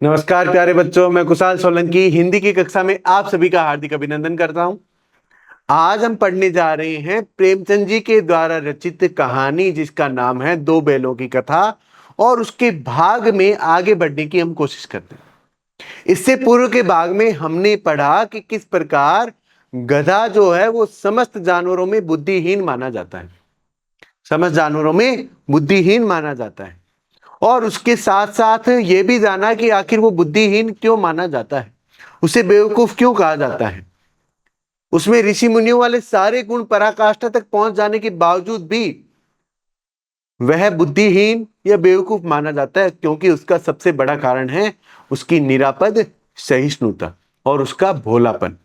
नमस्कार प्यारे बच्चों, मैं कुशाल सोलंकी हिंदी की कक्षा में आप सभी का हार्दिक अभिनंदन करता हूं। आज हम पढ़ने जा रहे हैं प्रेमचंद जी के द्वारा रचित कहानी जिसका नाम है दो बैलों की कथा, और उसके भाग में आगे बढ़ने की हम कोशिश करते हैं। इससे पूर्व के भाग में हमने पढ़ा कि किस प्रकार गधा जो है वो समस्त जानवरों में बुद्धिहीन माना जाता है, समस्त जानवरों में बुद्धिहीन माना जाता है। और उसके साथ साथ ये भी जाना कि आखिर वो बुद्धिहीन क्यों माना जाता है, उसे बेवकूफ क्यों कहा जाता है। उसमें ऋषि मुनियों वाले सारे गुण पराकाष्ठा तक पहुंच जाने के बावजूद भी वह बुद्धिहीन या बेवकूफ माना जाता है, क्योंकि उसका सबसे बड़ा कारण है उसकी निरापद सहिष्णुता और उसका भोलापन।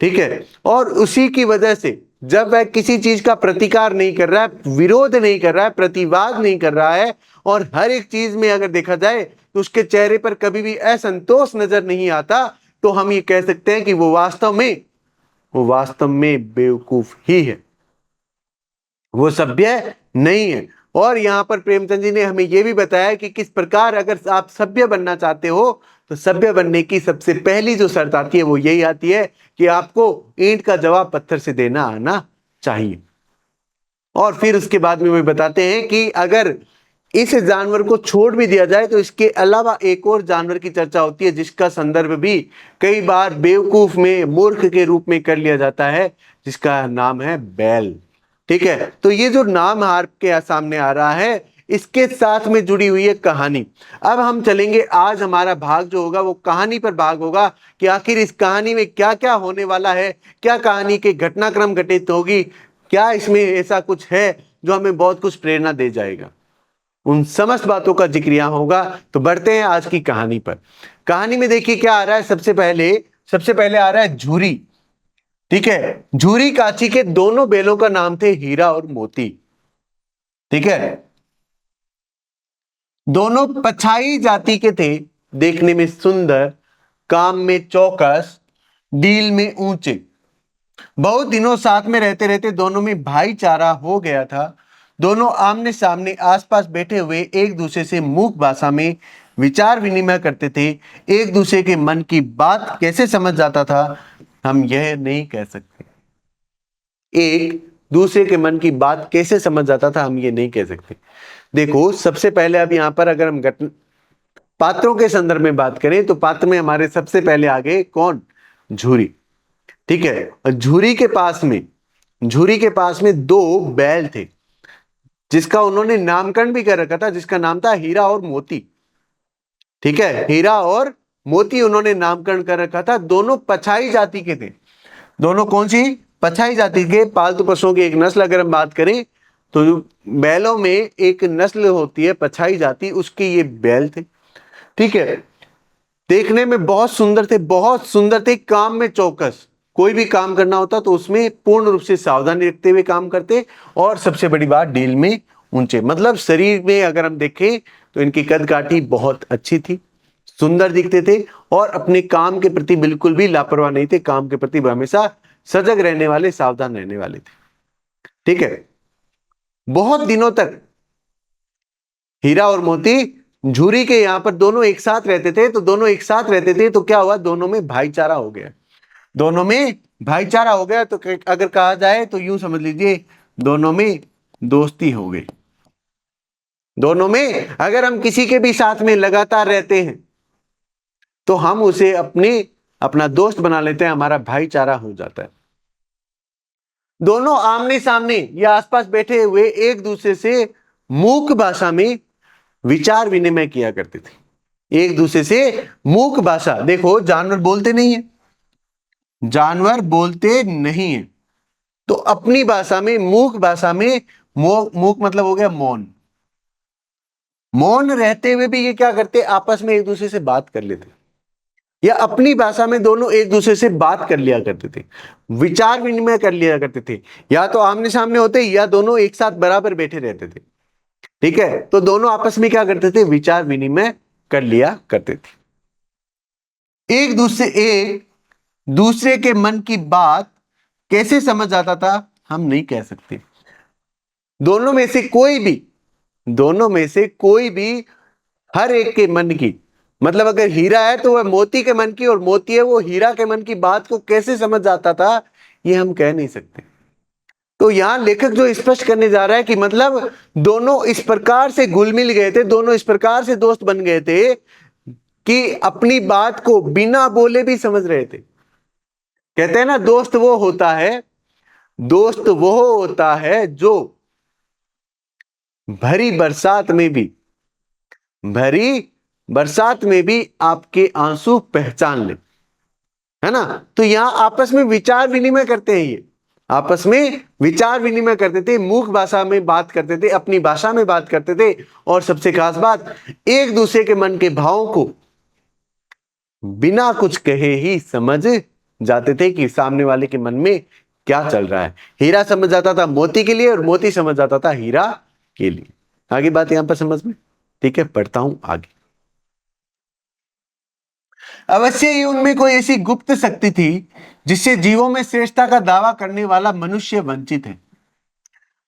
ठीक है, और उसी की वजह से जब वह किसी चीज का प्रतिकार नहीं कर रहा है, विरोध नहीं कर रहा है, प्रतिवाद नहीं कर रहा है, और हर एक चीज में अगर देखा जाए तो उसके चेहरे पर कभी भी असंतोष नजर नहीं आता, तो हम ये कह सकते हैं कि वो वास्तव में बेवकूफ ही है, वो सभ्य नहीं है। और यहां पर प्रेमचंद जी ने हमें यह भी बताया कि किस प्रकार अगर आप सभ्य बनना चाहते हो तो सभ्य बनने की सबसे पहली जो शर्त आती है वो यही आती है कि आपको ईंट का जवाब पत्थर से देना आना चाहिए। और फिर उसके बाद में वे बताते हैं कि अगर इस जानवर को छोड़ भी दिया जाए तो इसके अलावा एक और जानवर की चर्चा होती है जिसका संदर्भ भी कई बार बेवकूफ में मूर्ख के रूप में कर लिया जाता है, जिसका नाम है बैल। ठीक है, तो ये जो नाम आपके सामने आ रहा है इसके साथ में जुड़ी हुई है कहानी। अब हम चलेंगे, आज हमारा भाग जो होगा वो कहानी पर भाग होगा कि आखिर इस कहानी में क्या क्या होने वाला है, क्या कहानी के घटनाक्रम घटित होगी, क्या इसमें ऐसा कुछ है जो हमें बहुत कुछ प्रेरणा दे जाएगा। उन समस्त बातों का जिक्र यहां होगा। तो बढ़ते हैं आज की कहानी पर। कहानी में देखिए क्या आ रहा है। सबसे पहले आ रहा है झूरी। ठीक है, झूरी काची के दोनों बैलों का नाम थे हीरा और मोती। ठीक है, दोनों पछाई जाति के थे, देखने में सुंदर, काम में चौकस, डील में ऊंचे। बहुत दिनों साथ में रहते रहते दोनों में भाईचारा हो गया था। दोनों आमने सामने आसपास बैठे हुए एक दूसरे से मूक भाषा में विचार विनिमय करते थे। एक दूसरे के मन की बात कैसे समझ जाता था हम यह नहीं कह सकते। एक दूसरे के मन की बात कैसे समझ जाता था हम ये नहीं कह सकते। देखो, सबसे पहले अब यहां पर अगर हम पात्रों के संदर्भ में बात करें तो पात्र में हमारे सबसे पहले आ गए कौन? झूरी। ठीक है, और झूरी के पास में दो बैल थे जिसका उन्होंने नामकरण भी कर रखा था, जिसका नाम था हीरा और मोती। ठीक है, हीरा और मोती उन्होंने नामकरण कर रखा था। दोनों पछाई जाति के थे। दोनों कौन सी? पछाई जाति के पालतू पशुओं की एक नस्ल अगर हम बात करें तो बैलों में एक नस्ल होती है पछाई जाति, उसके ये बैल थे। ठीक है, देखने में बहुत सुंदर थे, काम में चौकस। कोई भी काम करना होता तो उसमें पूर्ण रूप से सावधानी रखते हुए काम करते। और सबसे बड़ी बात, डील में ऊंचे, मतलब शरीर में अगर हम देखें तो इनकी कद काठी बहुत अच्छी थी, सुंदर दिखते थे, और अपने काम के प्रति बिल्कुल भी लापरवाह नहीं थे। काम के प्रति हमेशा सजग रहने वाले, सावधान रहने वाले थे। ठीक है, बहुत दिनों तक हीरा और मोती झूरी के यहां पर दोनों एक साथ रहते थे। तो क्या हुआ? दोनों में भाईचारा हो गया। तो अगर कहा जाए तो यूं समझ लीजिए, दोनों में दोस्ती हो गई। दोनों में अगर हम किसी के भी साथ में लगातार रहते हैं तो हम उसे अपना दोस्त बना लेते हैं, हमारा भाईचारा हो जाता है। दोनों आमने सामने या आसपास बैठे हुए एक दूसरे से मूक भाषा में विचार विनिमय किया करते थे। एक दूसरे से मूक भाषा, देखो जानवर बोलते नहीं है, तो अपनी भाषा में, मूक भाषा में, मूक मतलब हो गया मौन। मौन रहते हुए भी ये क्या करते? आपस में एक दूसरे से बात कर लेते, या अपनी भाषा में दोनों एक दूसरे से बात कर लिया करते थे, विचार विनिमय कर लिया करते थे। या तो आमने सामने होते या दोनों एक साथ बराबर बैठे रहते थे। ठीक है, तो दोनों आपस में क्या करते थे? विचार विनिमय कर लिया करते थे। एक दूसरे के मन की बात कैसे समझ आता था हम नहीं कह सकते। दोनों में से कोई भी हर एक के मन की, मतलब अगर हीरा है तो वह मोती के मन की, और मोती है वो हीरा के मन की बात को कैसे समझ जाता था, ये हम कह नहीं सकते। तो यहां लेखक जो स्पष्ट करने जा रहा है कि मतलब दोनों इस प्रकार से घुल मिल गए थे, दोनों इस प्रकार से दोस्त बन गए थे कि अपनी बात को बिना बोले भी समझ रहे थे। कहते हैं ना, दोस्त वो होता है जो भरी बरसात में भी भरी बरसात में भी आपके आंसू पहचान ले, है ना। तो यहां आपस में विचार विनिमय करते हैं, ये आपस में विचार विनिमय करते थे, मूक भाषा में बात करते थे, अपनी भाषा में बात करते थे, और सबसे खास बात, एक दूसरे के मन के भावों को बिना कुछ कहे ही समझ जाते थे कि सामने वाले के मन में क्या चल रहा है। हीरा समझ जाता था मोती के लिए, और मोती समझ जाता था हीरा के लिए। आगे बात यहां पर समझ में, ठीक है, पढ़ता हूं आगे। अवश्य ही उनमें कोई ऐसी गुप्त शक्ति थी जिससे जीवों में श्रेष्ठता का दावा करने वाला मनुष्य वंचित है।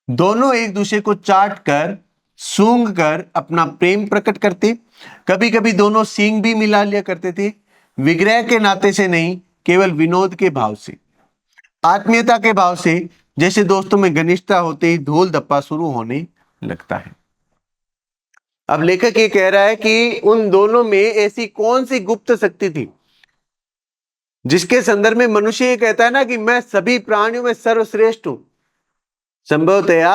दोनों एक दूसरे को चाट कर सूंघ कर अपना प्रेम प्रकट करते, कभी कभी दोनों सींग भी मिला लिया करते थे, विग्रह के नाते से नहीं, केवल विनोद के भाव से, आत्मीयता के भाव से। जैसे दोस्तों में घनिष्ठता होते ही धूल धप्पा शुरू होने लगता है। अब लेखक ये कह रहा है कि उन दोनों में ऐसी कौन सी गुप्त शक्ति थी जिसके संदर्भ में मनुष्य ये कहता है ना कि मैं सभी प्राणियों में सर्वश्रेष्ठ हूं। संभवतया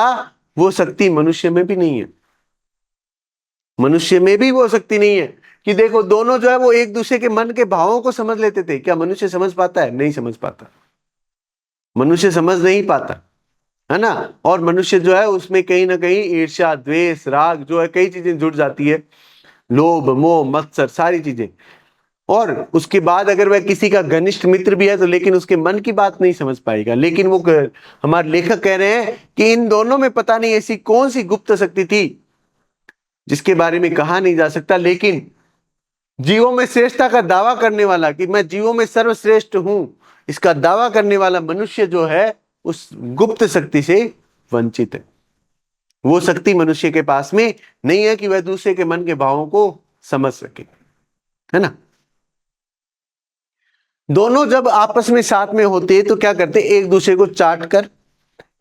वो शक्ति मनुष्य में भी नहीं है, मनुष्य में भी वो शक्ति नहीं है कि देखो दोनों जो है वो एक दूसरे के मन के भावों को समझ लेते थे। क्या मनुष्य समझ पाता है? नहीं समझ पाता, मनुष्य समझ नहीं पाता, है ना। और मनुष्य जो है उसमें कहीं ना कहीं ईर्ष्या, द्वेष, राग जो है, कई चीजें जुड़ जाती है, लोभ, मोह, मत्सर, सारी चीजें। और उसके बाद अगर वह किसी का घनिष्ठ मित्र भी है तो लेकिन उसके मन की बात नहीं समझ पाएगा। लेकिन वो हमारे लेखक कह रहे हैं कि इन दोनों में पता नहीं ऐसी कौन सी गुप्त शक्ति थी जिसके बारे में कहा नहीं जा सकता, लेकिन जीवों में श्रेष्ठता का दावा करने वाला, कि मैं जीवों में सर्वश्रेष्ठ हूं, इसका दावा करने वाला मनुष्य जो है उस गुप्त शक्ति से वंचित है। वो शक्ति मनुष्य के पास में नहीं है कि वह दूसरे के मन के भावों को समझ सके, है ना। दोनों जब आपस में साथ में होते तो क्या करते, एक दूसरे को चाट कर,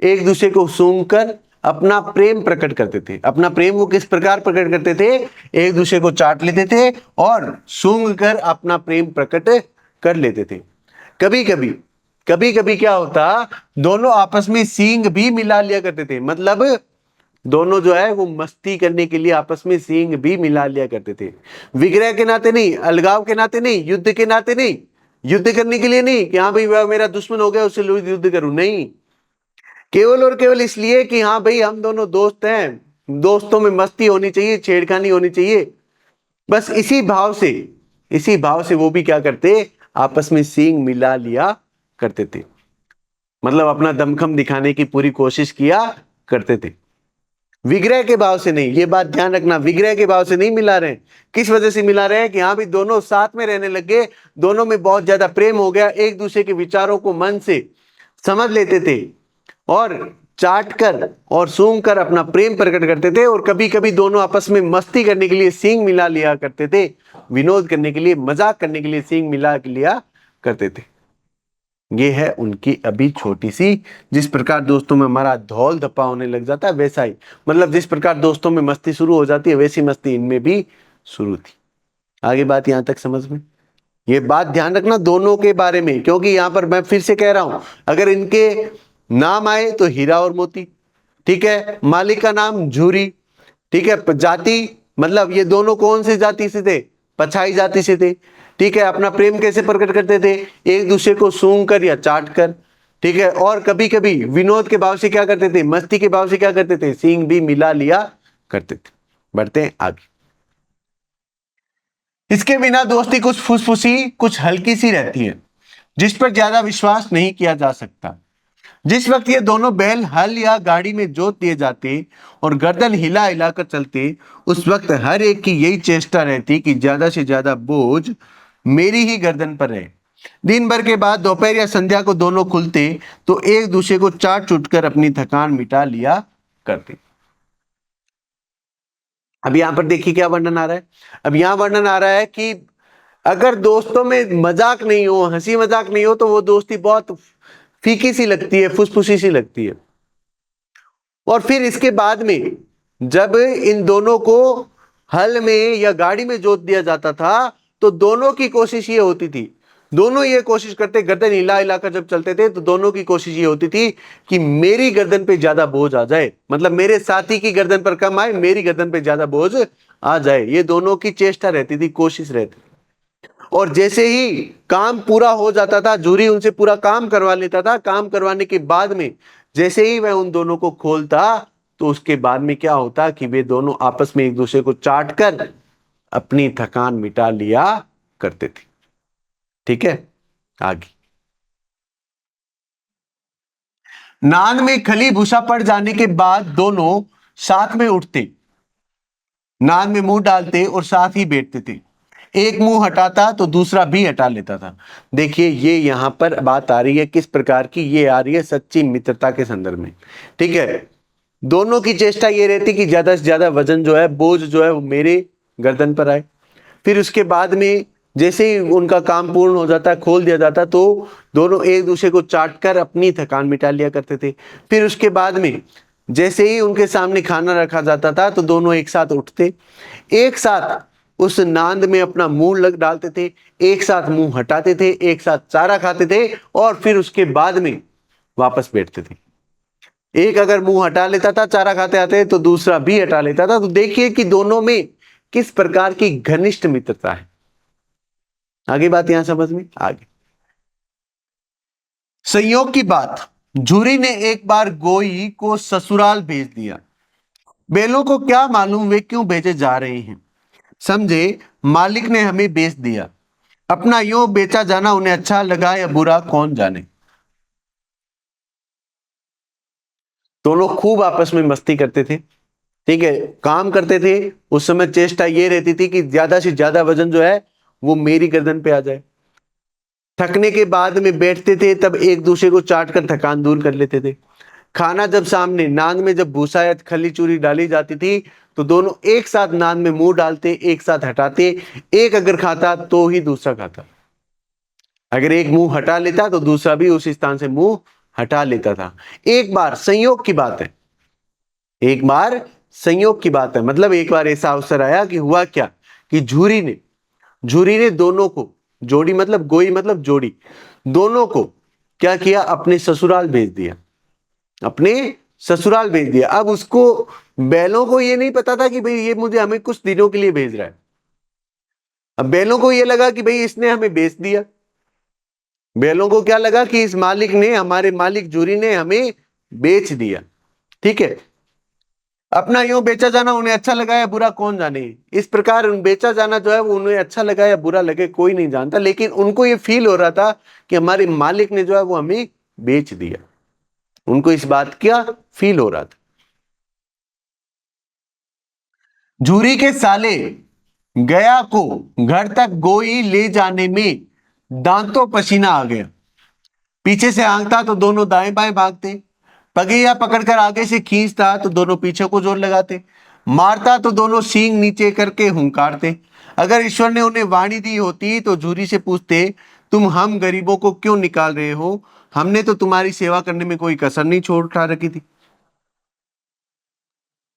एक दूसरे को सूंघ कर अपना प्रेम प्रकट करते थे। अपना प्रेम वो किस प्रकार प्रकट करते थे? एक दूसरे को चाट लेते थे और सूंघ कर अपना प्रेम प्रकट कर लेते थे। कभी कभी क्या होता, दोनों आपस में सींग भी मिला लिया करते थे। मतलब दोनों जो है वो मस्ती करने के लिए आपस में सींग भी मिला लिया करते थे। विग्रह के नाते नहीं, अलगाव के नाते नहीं, युद्ध के नाते नहीं, युद्ध करने के लिए नहीं कि हाँ भाई वह मेरा दुश्मन हो गया उससे युद्ध करूं, नहीं, केवल और केवल इसलिए कि हाँ भाई हम दोनों दोस्त हैं, दोस्तों में मस्ती होनी चाहिए, छेड़खानी होनी चाहिए। बस इसी भाव से वो भी क्या करते, आपस में सींग मिला लिया करते थे। मतलब अपना दमखम दिखाने की पूरी कोशिश किया करते थे, विग्रह के भाव से नहीं। ये बात ध्यान रखना, विग्रह के भाव से नहीं मिला रहे। किस वजह से मिला रहे हैं कि हाँ भी दोनों साथ में रहने लग गए, दोनों में बहुत ज्यादा प्रेम हो गया, एक दूसरे के विचारों को मन से समझ लेते थे और चाट कर और सूंघ कर अपना प्रेम प्रकट करते थे। और कभी कभी दोनों आपस में मस्ती करने के लिए सींग मिला लिया करते थे, विनोद करने के लिए, मजाक करने के लिए सींग मिला लिया करते थे। ये है उनकी अभी छोटी सी, जिस प्रकार दोस्तों में हमारा धौल धप्पा होने लग जाता है वैसा ही, मतलब जिस प्रकार दोस्तों में मस्ती शुरू हो जाती है वैसी मस्ती इनमें भी शुरू थी। आगे बात यहां तक समझ में? ये बात ध्यान रखना दोनों के बारे में, क्योंकि यहां पर मैं फिर से कह रहा हूं, अगर इनके नाम आए तो हीरा और मोती, ठीक है, मालिक का नाम झूरी, ठीक है, जाति मतलब ये दोनों कौन सी जाति से थे? पछाई जाति से थे, ठीक है। अपना प्रेम कैसे प्रकट करते थे? एक दूसरे को सूंघ कर या चाट कर, ठीक है। और कभी कभी विनोद के भाव से क्या करते थे? मस्ती के भाव से क्या करते थे? सींग भी मिला लिया करते थे। बढ़ते हैं आगे। इसके बिना दोस्ती कुछ फुसफुसी, कुछ हल्की सी रहती है, जिस पर ज्यादा विश्वास नहीं किया जा सकता। जिस वक्त ये दोनों बैल हल या गाड़ी में जोत दिए जाते और गर्दन हिला हिला कर चलते, उस वक्त हर एक की यही चेष्टा रहती कि ज्यादा से ज्यादा बोझ मेरी ही गर्दन पर रहे। दिन भर के बाद दोपहर या संध्या को दोनों खुलते तो एक दूसरे को चाट चूट कर अपनी थकान मिटा लिया करते। अब यहां पर देखिए क्या वर्णन आ रहा है। अब यहां वर्णन आ रहा है कि अगर दोस्तों में मजाक नहीं हो, हंसी मजाक नहीं हो, तो वो दोस्ती बहुत फीकी सी लगती है, फुसफुसी सी लगती है। और फिर इसके बाद में जब इन दोनों को हल में या गाड़ी में जोत दिया जाता था, तो दोनों की कोशिश ये होती थी, दोनों ये कोशिश करते, गर्दन हिला हिला कर जब चलते थे, तो दोनों की कोशिश ये होती थी कि मेरी गर्दन पे ज्यादा बोझ आ जाए, मतलब मेरे साथी की गर्दन पर कम आए, मेरी गर्दन पे ज्यादा बोझ आ जाए। ये दोनों की चेष्टा रहती थी, कोशिश रहती थी। और जैसे ही काम पूरा हो जाता था, जूरी उनसे पूरा काम करवा लेता था, काम करवाने के बाद में जैसे ही वह उन दोनों को खोलता, तो उसके बाद में क्या होता कि वे दोनों आपस में एक दूसरे को चाट कर अपनी थकान मिटा लिया करते थे। ठीक है, आगे। नान में खली भूसा पड़ जाने के बाद दोनों साथ में उठते, नान में मुंह डालते और साथ ही बैठते थे। एक मुंह हटाता तो दूसरा भी हटा लेता था। देखिए ये यहां पर बात आ रही है किस प्रकार की, ये आ रही है सच्ची मित्रता के संदर्भ में। ठीक है, दोनों की चेष्टा ये रहती कि ज्यादा से ज्यादा वजन जो है, बोझ जो है, वो मेरे गर्दन पर आए। फिर उसके बाद में जैसे ही उनका काम पूर्ण हो जाता, खोल दिया जाता, तो दोनों एक दूसरे को चाट कर अपनी थकान मिटा लिया करते थे। फिर उसके बाद में जैसे ही उनके सामने खाना रखा जाता था, तो दोनों एक साथ उठते, एक साथ उस नांद में अपना मुंह लग डालते थे, एक साथ मुंह हटाते थे, एक साथ चारा खाते थे, और फिर उसके बाद में वापस बैठते थे। एक अगर मुंह हटा लेता था चारा खाते आते, तो दूसरा भी हटा लेता था। तो देखिए कि दोनों में किस प्रकार की घनिष्ठ मित्रता है। आगे बात यहां समझ में आगे। संयोग की बात, झूरी ने एक बार गोई को ससुराल भेज दिया। बेलों को क्या मालूम वे क्यों भेजे जा रहे हैं। समझे मालिक ने हमें बेच दिया। अपना यूं बेचा जाना उन्हें अच्छा लगा या बुरा कौन जाने। दोनों खूब आपस में मस्ती करते थे। ठीक है, काम करते थे। उस समय चेष्टा ये रहती थी कि ज्यादा से ज्यादा वजन जो है वो मेरी गर्दन पे आ जाए। थकने के बाद में बैठते थे, तब एक दूसरे को चाट कर थकान दूर कर लेते थे। खाना जब सामने, नान में जब भूसा या खली चूरी डाली जाती थी, तो दोनों एक साथ नान में मुंह डालते, एक साथ हटाते। एक अगर खाता तो ही दूसरा खाता, अगर एक मुंह हटा लेता तो दूसरा भी उस स्थान से मुंह हटा लेता था। एक बार संयोग की बात है, एक बार संयोग की बात है, मतलब एक बार ऐसा अवसर आया कि हुआ क्या कि झूरी ने दोनों को, जोड़ी मतलब गोई मतलब जोड़ी, दोनों को क्या किया, अपने ससुराल भेज दिया, अपने ससुराल भेज दिया। अब उसको, बैलों को ये नहीं पता था कि भाई ये मुझे, हमें कुछ दिनों के लिए भेज रहा है। अब बैलों को ये लगा कि भाई इसने हमें बेच दिया। बैलों को क्या लगा कि इस मालिक ने, हमारे मालिक झूरी ने हमें बेच दिया। ठीक है, अपना यूं बेचा जाना उन्हें अच्छा लगा या बुरा कौन जाने। इस प्रकार बेचा जाना जो है वो उन्हें अच्छा लगा या बुरा लगे कोई नहीं जानता, लेकिन उनको ये फील हो रहा था कि हमारे मालिक ने जो है वो हमें बेच दिया। उनको इस बात का फील हो रहा था। झूरी के साले गया को घर तक गोई ले जाने में दांतों पसीना आ गया। पीछे से हाँकता तो दोनों दाएं बाएं भागते, पगैया पकड़कर आगे से खींचता तो दोनों पीछे को जोर लगाते, मारता तो दोनों सींग नीचे करके हुंकारते। अगर ईश्वर ने उन्हें वाणी दी होती तो झूरी से पूछते, तुम हम गरीबों को क्यों निकाल रहे हो, हमने तो तुम्हारी सेवा करने में कोई कसर नहीं छोड़ उठा रखी थी।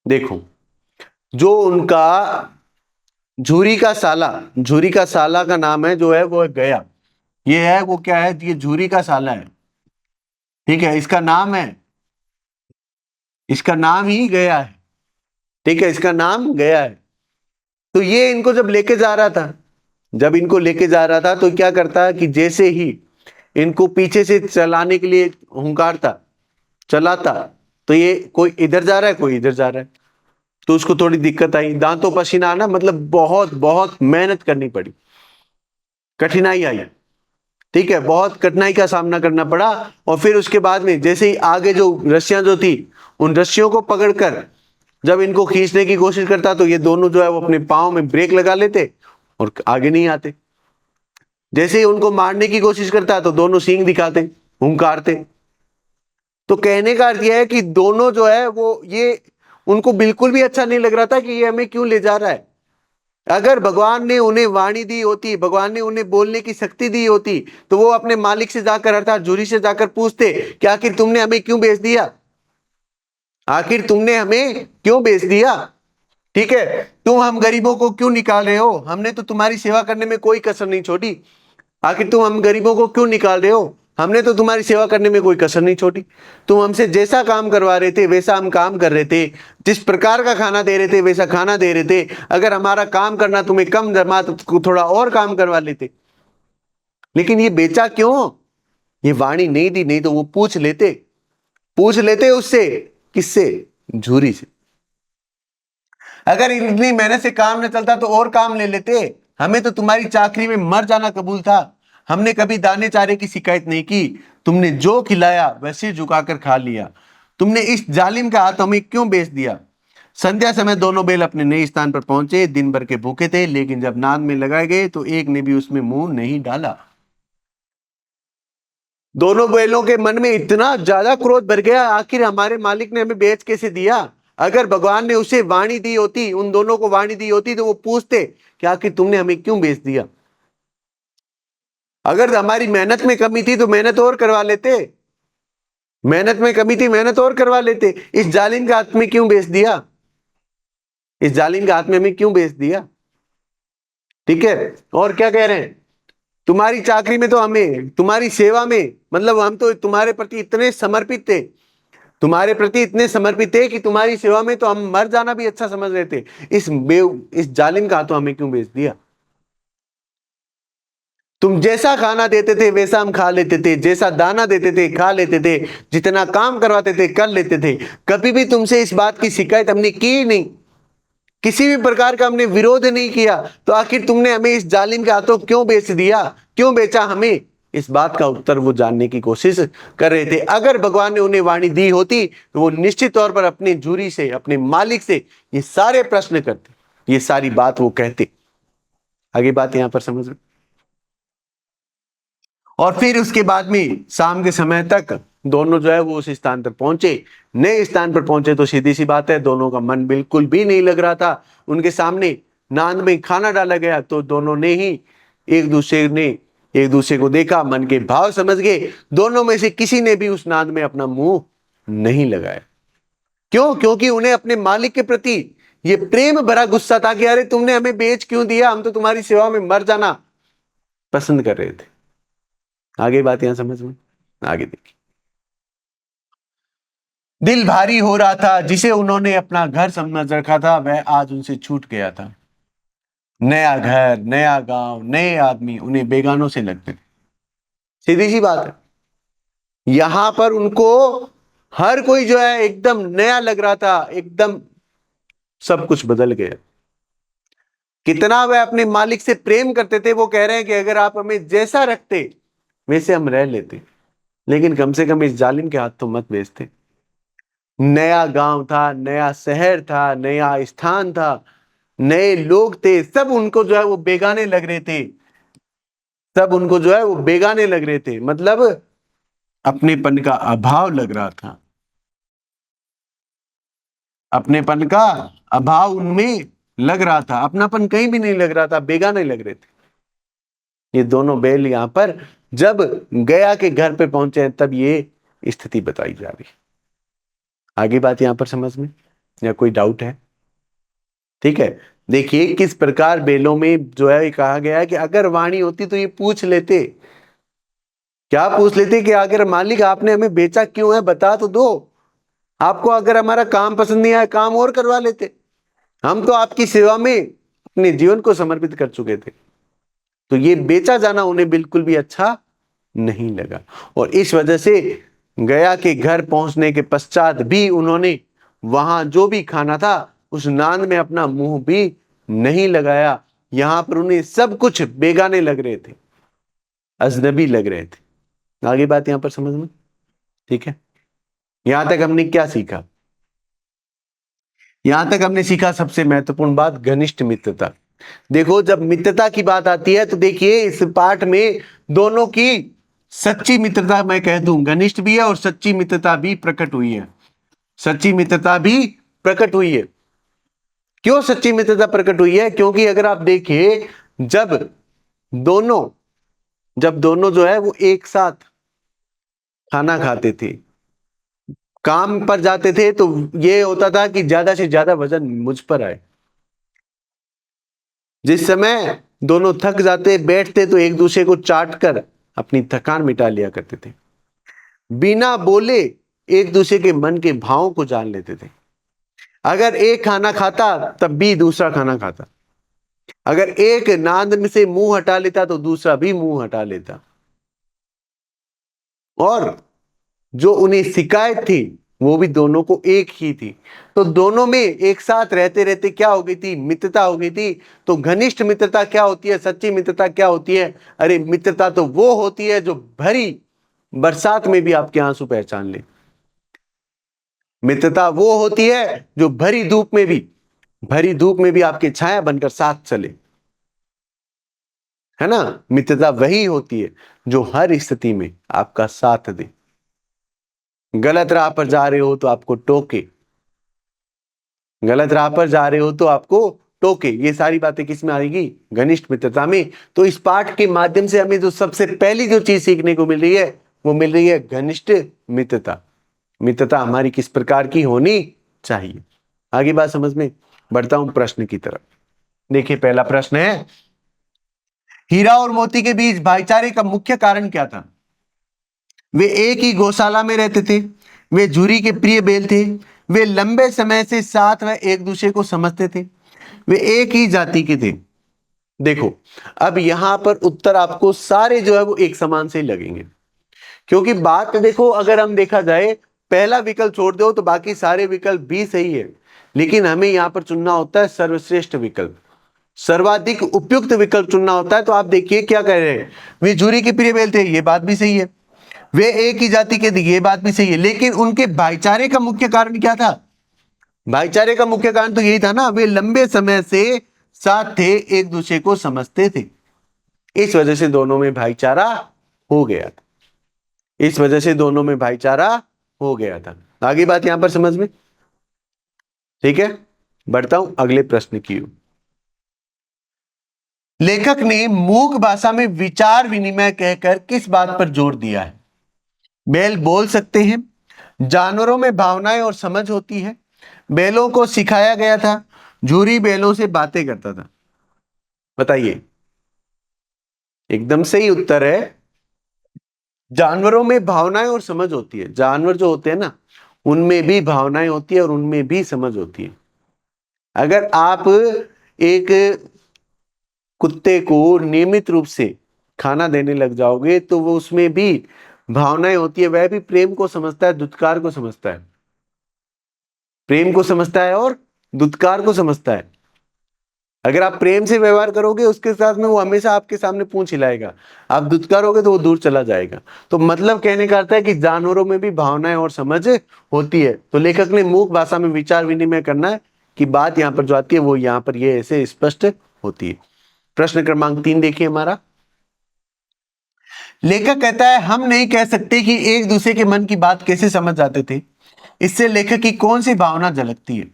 देखो, जो उनका झूरी का साला का नाम है जो है वो है गया। ये है वो क्या है, ये झूरी का साला है। ठीक है, इसका नाम ही गया है। ठीक है, इसका नाम गया है। तो ये इनको जब लेके जा रहा था, जब इनको लेके जा रहा था, तो क्या करता है कि जैसे ही इनको पीछे से चलाने के लिए हुंकारता, चलाता, तो ये कोई इधर जा रहा है कोई इधर जा रहा है, तो उसको थोड़ी दिक्कत आई, दांतों पसीना आना, मतलब बहुत बहुत मेहनत करनी पड़ी, कठिनाई आई। ठीक है, बहुत कठिनाई का सामना करना पड़ा। और फिर उसके बाद में जैसे ही आगे जो रस्सियां जो थी, उन रस्सियों को पकड़कर जब इनको खींचने की कोशिश करता, तो ये दोनों जो है वो अपने पाँव में ब्रेक लगा लेते और आगे नहीं आते। जैसे ही उनको मारने की कोशिश करता तो दोनों सींग दिखाते, हुंकारते। तो कहने का अर्थ यह है कि दोनों जो है वो ये उनको बिल्कुल भी अच्छा नहीं लग रहा था कि ये हमें क्यों ले जा रहा है। अगर भगवान ने उन्हें वाणी दी होती, भगवान ने उन्हें बोलने की शक्ति दी होती, तो वो अपने मालिक से जाकर अर्थात झूरी से जाकर पूछते कि आखिर तुमने हमें क्यों बेच दिया, आखिर तुमने हमें क्यों बेच दिया। ठीक है, तुम हम गरीबों को क्यों निकाल रहे हो, हमने तो तुम्हारी सेवा करने में कोई कसर नहीं छोड़ी। आखिर तुम हम गरीबों को क्यों निकाल रहे हो, हमने तो तुम्हारी सेवा करने में कोई कसर नहीं छोड़ी। तुम हमसे जैसा काम करवा रहे थे वैसा हम काम कर रहे थे, जिस प्रकार का खाना दे रहे थे वैसा खाना दे रहे थे। अगर हमारा काम करना तुम्हें कम जमा तो थोड़ा और काम करवा लेते, लेकिन ये बेचा क्यों। ये वाणी नहीं दी, नहीं तो वो पूछ लेते उससे। किससे? झूरी से। अगर इतनी मेहनत से काम न चलता तो और काम ले लेते। हमें तो तुम्हारी चाकरी में मर जाना कबूल था, हमने कभी दाने चारे की शिकायत नहीं की। तुमने जो खिलाया वैसे झुकाकर खा लिया। तुमने इस जालिम का हाथ हमें क्यों बेच दिया। संध्या समय दोनों बैल अपने नए स्थान पर पहुंचे। दिन भर के भूखे थे, लेकिन जब नाद में लगाए गए तो एक ने भी उसमें मुंह नहीं डाला। दोनों बैलों के मन में इतना ज्यादा क्रोध भर गया, आखिर हमारे मालिक ने हमें बेच कैसे दिया। अगर भगवान ने उसे वाणी दी होती, उन दोनों को वाणी दी होती, तो वो पूछते कि आखिर तुमने हमें क्यों बेच दिया। अगर हमारी मेहनत में कमी थी तो मेहनत और करवा लेते, मेहनत में कमी थी मेहनत और करवा लेते। इस जालिम के हाथ में क्यों बेच दिया, इस जालिम के हाथ में हमें क्यों बेच दिया। ठीक है, और क्या कह रहे हैं, तुम्हारी चाकरी में तो हमें, तुम्हारी सेवा में, मतलब हम तो तुम्हारे प्रति इतने समर्पित थे, तुम्हारे प्रति इतने समर्पित थे कि तुम्हारी सेवा में तो हम मर जाना भी अच्छा समझ रहे थे। इस जालिम का तो हमें क्यों बेच दिया। तुम जैसा खाना देते थे वैसा हम खा लेते थे, जैसा दाना देते थे खा लेते थे, जितना काम करवाते थे कर लेते थे। कभी भी तुमसे इस बात की शिकायत हमने की नहीं, किसी भी प्रकार का हमने विरोध नहीं किया। तो आखिर तुमने हमें इस जालिम के हाथों क्यों बेच दिया, क्यों बेचा हमें। इस बात का उत्तर वो जानने की कोशिश कर रहे थे। अगर भगवान ने उन्हें वाणी दी होती तो वो निश्चित तौर पर अपने झूरी से, अपने मालिक से ये सारे प्रश्न करते, ये सारी बात वो कहते। आगे बात यहां पर समझ में। और फिर उसके बाद में शाम के समय तक दोनों जो है वो उस स्थान पर पहुंचे। नए स्थान पर पहुंचे तो सीधी सी बात है, दोनों का मन बिल्कुल भी नहीं लग रहा था। उनके सामने नांद में खाना डाला गया तो दोनों ने ही एक दूसरे को देखा, मन के भाव समझ गए। दोनों में से किसी ने भी उस नांद में अपना मुंह नहीं लगाया। क्यों? क्योंकि उन्हें अपने मालिक के प्रति ये प्रेम भरा गुस्सा था कि अरे तुमने हमें बेच क्यों दिया, हम तो तुम्हारी सेवा में मर जाना पसंद कर रहे थे। आगे बात यहां समझ में, आगे देखिए। दिल भारी हो रहा था, जिसे उन्होंने अपना घर समझ रखा था वह आज उनसे छूट गया था। नया घर, नया गांव, नए आदमी उन्हें बेगानों से लगते थे। सीधी सी बात है, यहां पर उनको हर कोई जो है एकदम नया लग रहा था, एकदम सब कुछ बदल गया। कितना वह अपने मालिक से प्रेम करते थे। वो कह रहे हैं कि अगर आप हमें जैसा रखते वैसे हम रह लेते, लेकिन कम से कम इस जालिम के हाथ तो मत बेचते। नया गांव था, नया शहर था, नया स्थान था, नए लोग थे, सब उनको जो है वो बेगाने लग रहे थे, सब उनको जो है वो बेगाने लग रहे थे, मतलब अपनेपन का अभाव लग रहा था, अपनेपन का अभाव उनमें लग रहा था, अपनापन कहीं भी नहीं लग रहा था, बेगाने लग रहे थे। ये दोनों बैल यहां पर जब गया के घर पे पहुंचे हैं तब ये स्थिति बताई जा रही। आगे बात यहां पर समझ में या कोई डाउट है? ठीक है, देखिए किस प्रकार बेलों में जो है कहा गया है कि अगर वाणी होती तो ये पूछ लेते। क्या पूछ लेते कि अगर मालिक आपने हमें बेचा क्यों है, बता तो दो। आपको अगर हमारा काम पसंद नहीं आया, काम और करवा लेते। हम तो आपकी सेवा में अपने जीवन को समर्पित कर चुके थे। तो ये बेचा जाना उन्हें बिल्कुल भी अच्छा नहीं लगा, और इस वजह से गया के घर पहुंचने के पश्चात भी उन्होंने वहां जो भी खाना था उस नान में अपना मुंह भी नहीं लगाया। यहां पर उन्हें सब कुछ बेगाने लग रहे थे, अजनबी लग रहे थे। आगे बात यहां पर समझ में, ठीक है। यहां तक हमने क्या सीखा? यहां तक हमने सीखा सबसे महत्वपूर्ण बात, घनिष्ठ मित्रता। देखो जब मित्रता की बात आती है तो देखिए इस पाठ में दोनों की सच्ची मित्रता, मैं कह दूं घनिष्ठ भी है और सच्ची मित्रता भी प्रकट हुई है। सच्ची मित्रता भी प्रकट हुई है। क्यों सच्ची मित्रता प्रकट हुई है? क्योंकि अगर आप देखिए, जब दोनों जो है वो एक साथ खाना खाते थे, काम पर जाते थे, तो ये होता था कि ज्यादा से ज्यादा वजन मुझ पर आए। जिस समय दोनों थक जाते, बैठते, तो एक दूसरे को चाट कर अपनी थकान मिटा लिया करते थे। बिना बोले एक दूसरे के मन के भावों को जान लेते थे। अगर एक खाना खाता तब भी दूसरा खाना खाता। अगर एक नाद में से मुंह हटा लेता तो दूसरा भी मुंह हटा लेता। और जो उन्हें शिकायत थी वो भी दोनों को एक ही थी। तो दोनों में एक साथ रहते रहते क्या हो गई थी? मित्रता हो गई थी। तो घनिष्ठ मित्रता क्या होती है? सच्ची मित्रता क्या होती है? अरे मित्रता तो वो होती है जो भरी बरसात में भी आपके आंसू पहचान ले। मित्रता वो होती है जो भरी धूप में भी आपकी छाया बनकर साथ चले, है ना। मित्रता वही होती है जो हर स्थिति में आपका साथ दे। गलत राह पर जा रहे हो तो आपको टोके, गलत राह पर जा रहे हो तो आपको टोके। ये सारी बातें किस में आएगी? घनिष्ठ मित्रता में। तो इस पाठ के माध्यम से हमें जो सबसे पहली जो चीज सीखने को मिल रही है वो मिल रही है घनिष्ठ मित्रता। मित्रता हमारी किस प्रकार की होनी चाहिए। आगे बात समझ में। बढ़ता हूं प्रश्न की तरफ। देखिए, पहला प्रश्न है, हीरा और मोती के बीच भाईचारे का मुख्य कारण क्या था? वे एक ही गौशाला में रहते थे, वे झूरी के प्रिय बैल थे, वे लंबे समय से साथ व एक दूसरे को समझते थे, वे एक ही जाति के थे। देखो, अब यहां पर उत्तर आपको सारे जो है वो एक समान से ही लगेंगे। क्योंकि बात देखो, अगर हम देखा जाए, पहला विकल्प छोड़ दो तो बाकी सारे विकल्प भी सही है, लेकिन हमें यहां पर चुनना होता है सर्वश्रेष्ठ विकल्प, सर्वाधिक उपयुक्त विकल्प चुनना होता है। तो आप देखिए क्या कह रहे हैं, वे झूरी के प्रिय बैल थे, ये बात भी सही है। वे एक ही जाति के थे, ये बात भी सही है। लेकिन उनके भाईचारे का मुख्य कारण क्या था? भाईचारे का मुख्य कारण तो यही था ना, वे लंबे समय से साथ थे, एक दूसरे को समझते थे। इस वजह से दोनों में भाईचारा हो गया था। इस वजह से दोनों में भाईचारा हो गया था। आगे बात यहां पर समझ में, ठीक है। बढ़ता हूं अगले प्रश्न की ओर। लेखक ने मूक भाषा में विचार विनिमय कहकर किस बात पर जोर दिया है? बैल बोल सकते हैं, जानवरों में भावनाएं और समझ होती है, बैलों को सिखाया गया था, झूरी बैलों से बातें करता था। बताइए। एकदम सही उत्तर है, जानवरों में भावनाएं और समझ होती है। जानवर जो होते हैं ना, उनमें भी भावनाएं होती है और उनमें भी समझ होती है। अगर आप एक कुत्ते को नियमित रूप से खाना देने लग जाओगे तो वो उसमें भी भावनाएं होती है, वह भी प्रेम को समझता है, दुत्कार को समझता है। प्रेम को समझता है और दुत्कार को समझता है। अगर आप प्रेम से व्यवहार करोगे उसके साथ में, वो हमेशा आपके सामने पूंछ हिलाएगा। आप दुत्कारोगे तो वो दूर चला जाएगा। तो मतलब कहने का अर्थ है कि जानवरों में भी भावनाएं और समझ होती है। तो लेखक ने मूक भाषा में विचार विनिमय करना है कि बात यहाँ पर जो आती है वो यहाँ पर ये ऐसे स्पष्ट होती है। प्रश्न क्रमांक 3 देखिए हमारा। लेखक कहता है, हम नहीं कह सकते कि एक दूसरे के मन की बात कैसे समझ जाते थे। इससे लेखक की कौन सी भावना झलकती है?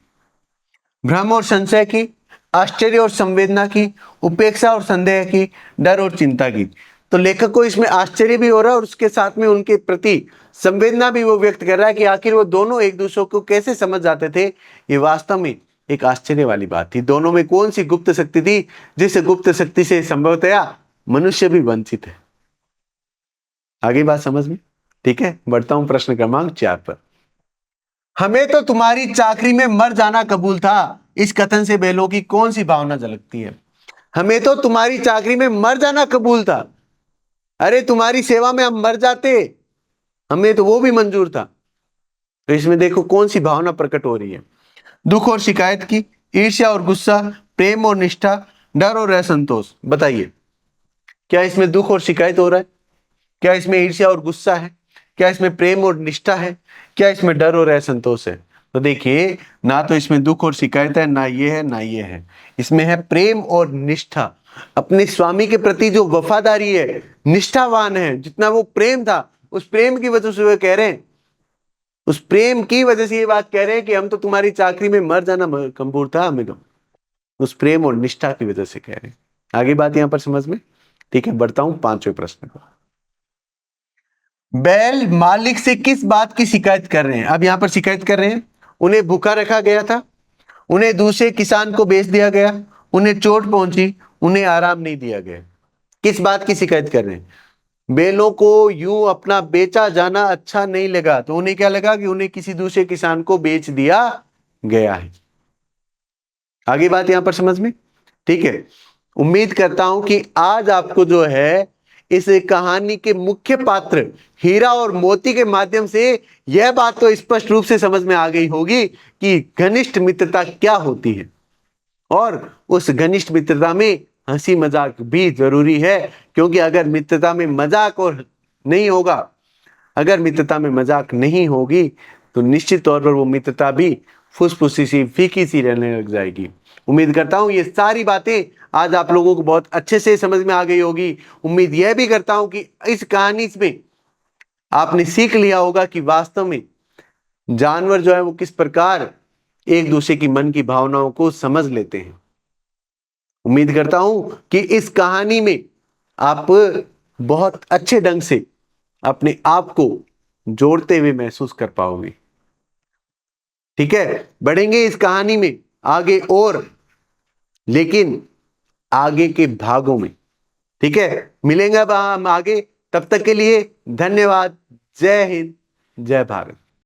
भ्रम और संशय की, आश्चर्य और संवेदना की, उपेक्षा और संदेह की, डर और चिंता की। तो लेखक को इसमें आश्चर्य भी हो रहा है और उसके साथ में उनके प्रति संवेदना भी वो व्यक्त कर रहा है कि आखिर वो दोनों एक दूसरे को कैसे समझ जाते थे। ये वास्तव में एक आश्चर्य वाली बात थी। दोनों में कौन सी गुप्त शक्ति थी जिस गुप्त शक्ति से संभवतया मनुष्य भी वंचित है। आगे बात समझ में, ठीक है। बढ़ता हूं प्रश्न क्रमांक 4 पर। हमें तो तुम्हारी चाकरी में मर जाना कबूल था, इस कथन से बैलों की कौन सी भावना झलकती है? हमें तो तुम्हारी चाकरी में मर जाना कबूल था। अरे तुम्हारी सेवा में हम मर जाते, हमें तो वो भी मंजूर था। तो इसमें देखो कौन सी भावना प्रकट हो रही है। दुख और शिकायत की, ईर्ष्या और गुस्सा, प्रेम और निष्ठा, डर और असंतोष। बताइए, क्या इसमें दुख और शिकायत हो रहा है? क्या इसमें ईर्ष्या और गुस्सा है? क्या इसमें प्रेम और निष्ठा है? क्या इसमें डर और असंतोष है? तो देखिए, ना तो इसमें दुख और शिकायत है, ना ये है, ना ये है। इसमें है प्रेम और निष्ठा। अपने स्वामी के प्रति जो वफादारी है, निष्ठावान है, जितना वो प्रेम था, उस प्रेम की वजह से वो कह रहे हैं उस प्रेम की वजह से ये बात कह रहे हैं कि हम तो तुम्हारी चाकरी में मर जाना कंपूर था हमें तो, उस प्रेम और निष्ठा की वजह से कह रहे हैं। आगे बात यहां पर समझ में? ठीक है, बढ़ता हूं पांचवें प्रश्न को। बैल मालिक से किस बात की शिकायत कर रहे हैं? अब यहां पर शिकायत कर रहे हैं, उन्हें भूखा रखा गया था, उन्हें दूसरे किसान को बेच दिया गया, उन्हें चोट पहुंची, उन्हें आराम नहीं दिया गया। किस बात की शिकायत कर रहे हैं? बैलों को यूं अपना बेचा जाना अच्छा नहीं लगा, तो उन्हें क्या लगा कि उन्हें किसी दूसरे किसान को बेच दिया गया है। आगे बात यहां पर समझ में? ठीक है, उम्मीद करता हूं कि आज आपको जो है इस कहानी के मुख्य पात्र हीरा और मोती के माध्यम से यह बात तो स्पष्ट रूप से समझ में आ गई होगी कि घनिष्ठ मित्रता क्या होती है, और उस घनिष्ठ मित्रता में हंसी मजाक भी जरूरी है। क्योंकि अगर मित्रता में मजाक और नहीं होगा, अगर मित्रता में मजाक नहीं होगी, तो निश्चित तौर पर वो मित्रता भी फुसफुसी सी फीकी सी रहने लग जाएगी। उम्मीद करता हूं ये सारी बातें आज आप लोगों को बहुत अच्छे से समझ में आ गई होगी। उम्मीद यह भी करता हूं कि इस कहानी में आपने सीख लिया होगा कि वास्तव में जानवर जो है वो किस प्रकार एक दूसरे की मन की भावनाओं को समझ लेते हैं। उम्मीद करता हूं कि इस कहानी में आप बहुत अच्छे ढंग से अपने आप को जोड़ते हुए महसूस कर पाओगे। ठीक है, बढ़ेंगे इस कहानी में आगे और, लेकिन आगे के भागों में। ठीक है, मिलेंगे अब हम आगे, तब तक के लिए धन्यवाद। जय हिंद, जय भारत।